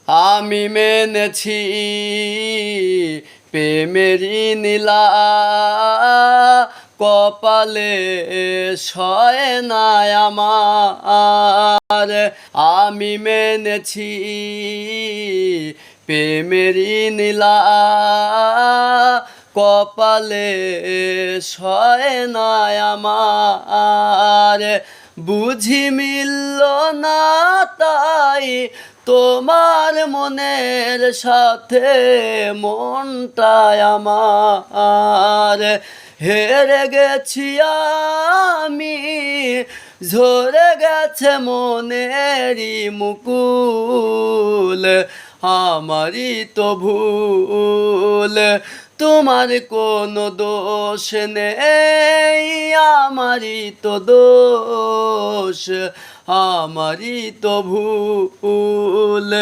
আমি মেনেছি প্রেমেরই নীলা কপালে সয় নাই আমার। আমি মেনেছি প্রেমেরই নীলা কপালে সয় নাই আমার। বুঝি মিলল না তাই তোমার মনের সাথে মনটাই আমার। হেরে গেছি আমি, ঝরে গেছে মনেরই মুকুল, আমারই তো ভুল, তোমার কোনো দোষ নেই, আমারই তো দোষ, আমারই তো ভুল।